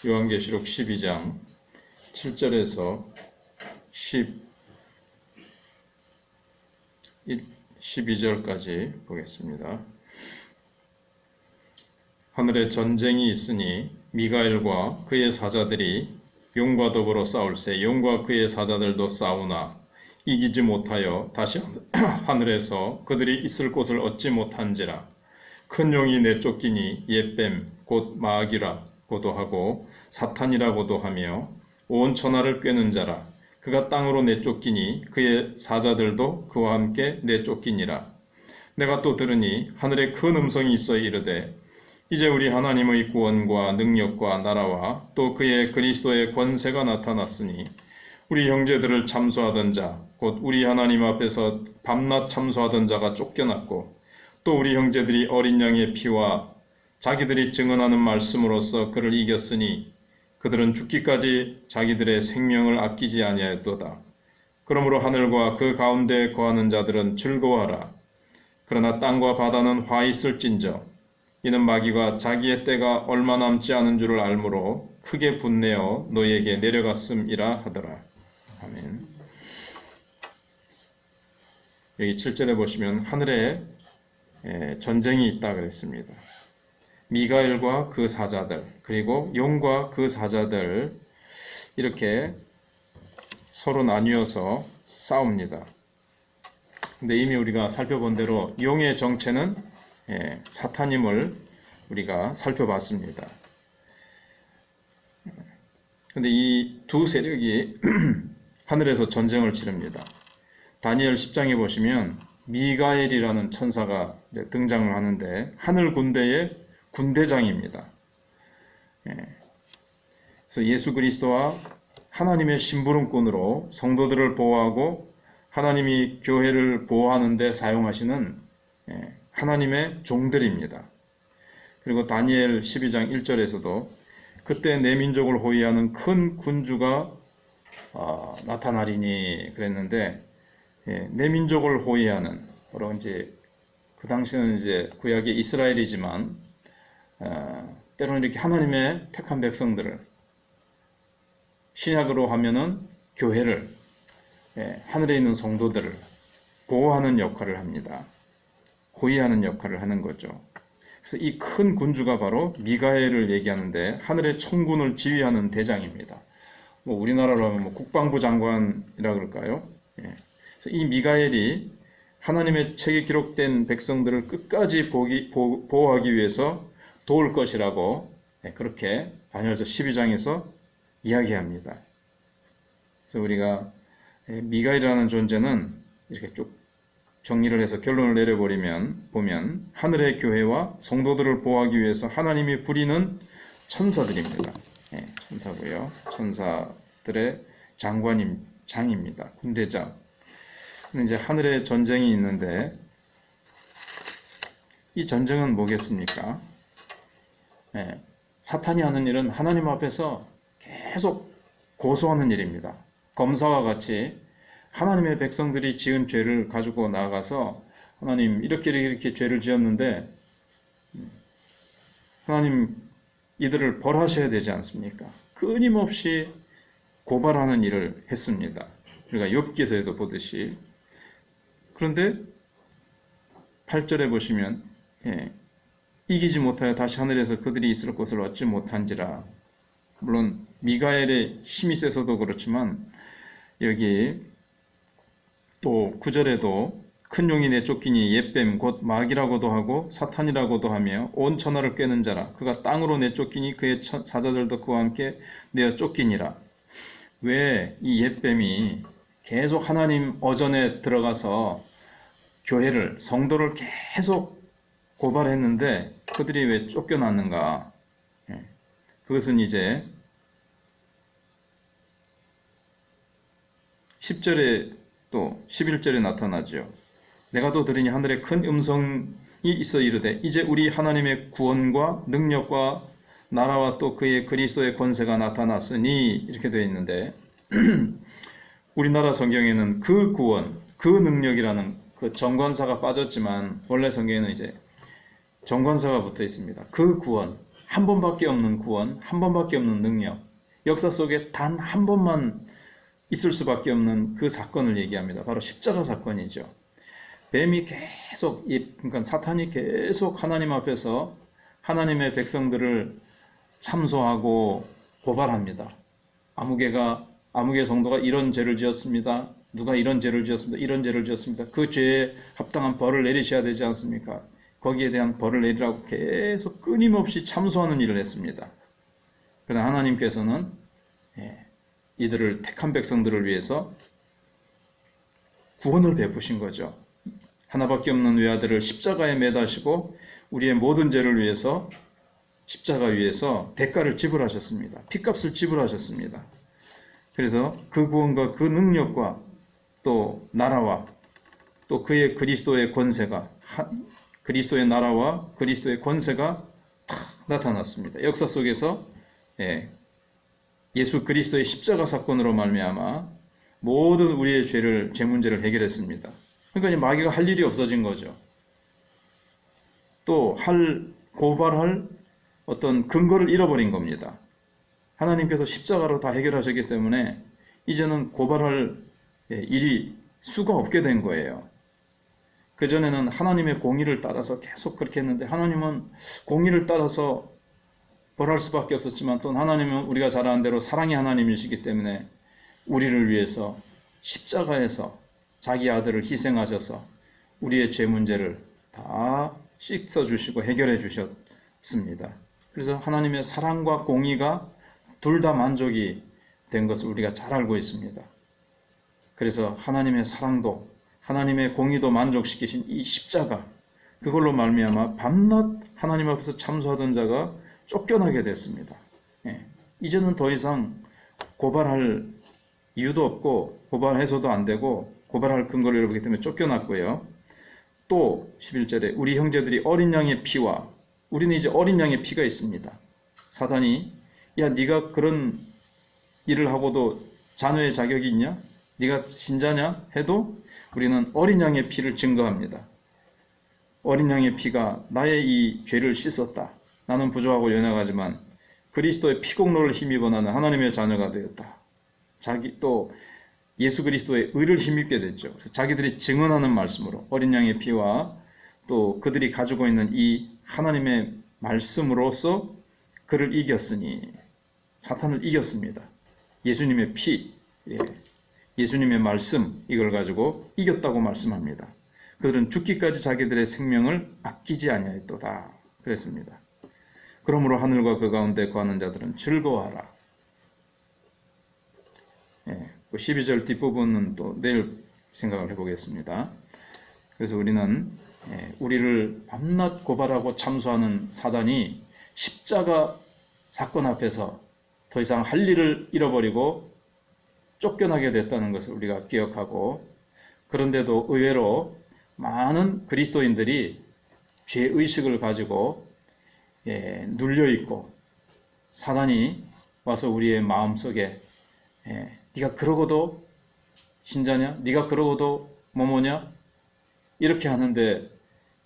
요한계시록 12장 7절에서 12절까지 보겠습니다. 하늘에 전쟁이 있으니 미가엘과 그의 사자들이 용과 더불어 싸울세. 용과 그의 사자들도 싸우나 이기지 못하여 다시 하늘에서 그들이 있을 곳을 얻지 못한지라. 큰 용이 내쫓기니 옛뱀 곧 마귀라고도 하고 사탄이라고도 하며 온 천하를 꿰는 자라. 그가 땅으로 내쫓기니 그의 사자들도 그와 함께 내쫓기니라. 내가 또 들으니 하늘에 큰 음성이 있어 이르되 이제 우리 하나님의 구원과 능력과 나라와 또 그의 그리스도의 권세가 나타났으니 우리 형제들을 참소하던 자 곧 우리 하나님 앞에서 밤낮 참소하던 자가 쫓겨났고 또 우리 형제들이 어린 양의 피와 자기들이 증언하는 말씀으로써 그를 이겼으니 그들은 죽기까지 자기들의 생명을 아끼지 아니하였도다. 그러므로 하늘과 그 가운데 거하는 자들은 즐거워하라. 그러나 땅과 바다는 화 있을진저 이는 마귀가 자기의 때가 얼마 남지 않은 줄을 알므로 크게 분내어 너희에게 내려갔음이라 하더라. 아멘. 여기 7절에 보시면 하늘에 전쟁이 있다 그랬습니다. 미가엘과 그 사자들 그리고 용과 그 사자들 이렇게 서로 나뉘어서 싸웁니다. 근데 이미 우리가 살펴본 대로 용의 정체는 사탄임을 우리가 살펴봤습니다. 근데 이 두 세력이 하늘에서 전쟁을 치릅니다. 다니엘 10장에 보시면 미가엘이라는 천사가 등장을 하는데 하늘 군대의 군대장입니다. 그래서 예수 그리스도와 하나님의 심부름꾼으로 성도들을 보호하고 하나님이 교회를 보호하는 데 사용하시는 하나님의 종들입니다. 그리고 다니엘 12장 1절에서도 그때 내 민족을 호위하는 큰 군주가 나타나리니 그랬는데 내 민족을 호위하는 바로 이제 그 당시는 이제 구약의 이스라엘이지만 때로는 이렇게 하나님의 택한 백성들을 신약으로 하면은 교회를 하늘에 있는 성도들을 보호하는 역할을 합니다. 호위하는 역할을 하는 거죠. 그래서 이 큰 군주가 바로 미가엘을 얘기하는데 하늘의 천군을 지휘하는 대장입니다. 뭐 우리나라로 하면 뭐 국방부 장관이라 그럴까요? 그래서 이 미가엘이 하나님의 책에 기록된 백성들을 끝까지 보호하기 위해서 도울 것이라고 그렇게 다니엘서 12장에서 이야기합니다. 그래서 우리가 미가엘이라는 존재는 이렇게 쭉 정리를 해서 결론을 내려버리면 보면 하늘의 교회와 성도들을 보호하기 위해서 하나님이 부리는 천사들입니다. 천사고요. 천사들의 장입니다. 군대장. 이제 하늘에 전쟁이 있는데 이 전쟁은 뭐겠습니까? 사탄이 하는 일은 하나님 앞에서 계속 고소하는 일입니다. 검사와 같이 하나님의 백성들이 지은 죄를 가지고 나아가서 하나님 이렇게 죄를 지었는데 하나님 이들을 벌하셔야 되지 않습니까? 끊임없이 고발하는 일을 했습니다. 우리가 욥기에서도 보듯이. 그런데 8절에 보시면 이기지 못하여 다시 하늘에서 그들이 있을 곳을 얻지 못한지라. 물론 미가엘의 힘이 세서도 그렇지만 여기 또 9절에도 큰 용이 내쫓기니 옛뱀 곧 마귀라고도 하고 사탄이라고도 하며 온 천하를 꿰는 자라. 그가 땅으로 내쫓기니 그의 사자들도 그와 함께 내어 쫓기니라. 왜 이 옛뱀이 계속 하나님 어전에 들어가서 교회를 성도를 계속 고발했는데 그들이 왜 쫓겨났는가? 그것은 이제 10절에 또 11절에 나타나죠. 내가 또 들으니 하늘에 큰 음성이 있어 이르되 이제 우리 하나님의 구원과 능력과 나라와 또 그의 그리스도의 권세가 나타났으니 이렇게 되어 있는데 우리나라 성경에는 그 구원, 그 능력이라는 그 정관사가 빠졌지만 원래 성경에는 이제 정관사가 붙어 있습니다. 그 구원, 한 번밖에 없는 구원, 한 번밖에 없는 능력, 역사 속에 단 한 번만 있을 수밖에 없는 그 사건을 얘기합니다. 바로 십자가 사건이죠. 뱀이 계속, 그러니까 사탄이 계속 하나님 앞에서 하나님의 백성들을 참소하고 고발합니다. 아무개 성도가 이런 죄를 지었습니다. 누가 이런 죄를 지었습니다. 이런 죄를 지었습니다. 그 죄에 합당한 벌을 내리셔야 되지 않습니까? 거기에 대한 벌을 내리라고 계속 끊임없이 참소하는 일을 했습니다. 그러나 하나님께서는 이들을 택한 백성들을 위해서 구원을 베푸신 거죠. 하나밖에 없는 외아들을 십자가에 매다시고 우리의 모든 죄를 위해서 십자가 위에서 대가를 지불하셨습니다. 핏값을 지불하셨습니다. 그래서 그 구원과 그 능력과 또 나라와 또 그의 그리스도의 권세가, 그리스도의 나라와 그리스도의 권세가 탁 나타났습니다. 역사 속에서 예수 그리스도의 십자가 사건으로 말미암아 모든 우리의 죄 문제를 해결했습니다. 그러니까 마귀가 할 일이 없어진 거죠. 또 고발할 어떤 근거를 잃어버린 겁니다. 하나님께서 십자가로 다 해결하셨기 때문에 이제는 고발할 일이 수가 없게 된 거예요. 그전에는 하나님의 공의를 따라서 계속 그렇게 했는데 하나님은 공의를 따라서 벌할 수밖에 없었지만 또 하나님은 우리가 잘 아는 대로 사랑의 하나님이시기 때문에 우리를 위해서 십자가에서 자기 아들을 희생하셔서 우리의 죄 문제를 다 씻어주시고 해결해 주셨습니다. 그래서 하나님의 사랑과 공의가 둘 다 만족이 된 것을 우리가 잘 알고 있습니다. 그래서 하나님의 사랑도 하나님의 공의도 만족시키신 이 십자가, 그걸로 말미암아 밤낮 하나님 앞에서 참소하던 자가 쫓겨나게 됐습니다. 이제는 더 이상 고발할 이유도 없고 고발해서도 안 되고 고발할 근거를 잃어버리기 때문에 쫓겨났고요. 또 11절에 우리 형제들이 어린 양의 피와, 우리는 이제 어린 양의 피가 있습니다. 사단이 야 네가 그런 일을 하고도 자녀의 자격이 있냐? 네가 신자냐? 해도 우리는 어린 양의 피를 증거합니다. 어린 양의 피가 나의 이 죄를 씻었다. 나는 부족하고 연약하지만 그리스도의 피공로를 힘입어 나는 하나님의 자녀가 되었다. 또 예수 그리스도의 의를 힘입게 됐죠. 그래서 자기들이 증언하는 말씀으로 어린 양의 피와 또 그들이 가지고 있는 이 하나님의 말씀으로서 그를 이겼으니, 사탄을 이겼습니다. 예수님의 피, 예수님의 말씀, 이걸 가지고 이겼다고 말씀합니다. 그들은 죽기까지 자기들의 생명을 아끼지 아니하였도다 그랬습니다. 그러므로 하늘과 그 가운데 거하는 자들은 즐거워하라. 12절 뒷부분은 또 내일 생각을 해보겠습니다. 그래서 우리는 우리를 밤낮 고발하고 참소하는 사단이 십자가 사건 앞에서 더 이상 할 일을 잃어버리고 쫓겨나게 됐다는 것을 우리가 기억하고, 그런데도 의외로 많은 그리스도인들이 죄의식을 가지고 눌려있고 사단이 와서 우리의 마음속에 네가 그러고도 신자냐? 네가 그러고도 뭐뭐냐? 이렇게 하는데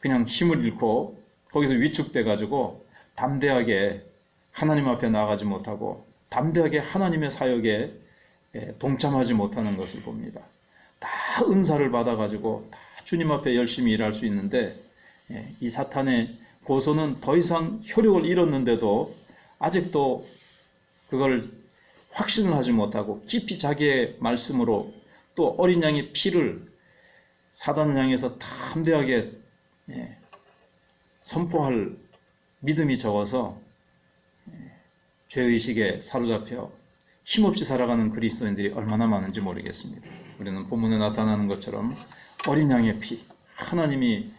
그냥 힘을 잃고 거기서 위축돼 가지고 담대하게 하나님 앞에 나가지 못하고 담대하게 하나님의 사역에 동참하지 못하는 것을 봅니다. 다 은사를 받아 가지고 다 주님 앞에 열심히 일할 수 있는데 이 사탄의 고소는 더 이상 효력을 잃었는데도 아직도 그걸 확신을 하지 못하고 깊이 자기의 말씀으로 또 어린 양의 피를 사단을 향해서 담대하게 선포할 믿음이 적어서 죄의식에 사로잡혀 힘없이 살아가는 그리스도인들이 얼마나 많은지 모르겠습니다. 우리는 본문에 나타나는 것처럼 어린 양의 피, 하나님이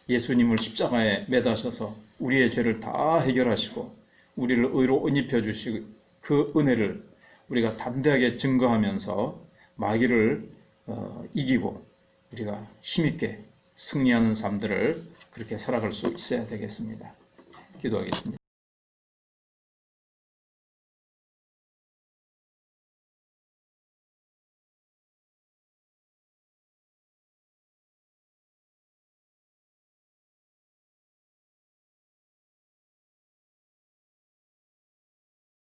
예수님을 십자가에 매다셔서 우리의 죄를 다 해결하시고 우리를 의로 옷 입혀주시고 그 은혜를 우리가 담대하게 증거하면서 마귀를 이기고 우리가 힘있게 승리하는 삶들을 그렇게 살아갈 수 있어야 되겠습니다. 기도하겠습니다.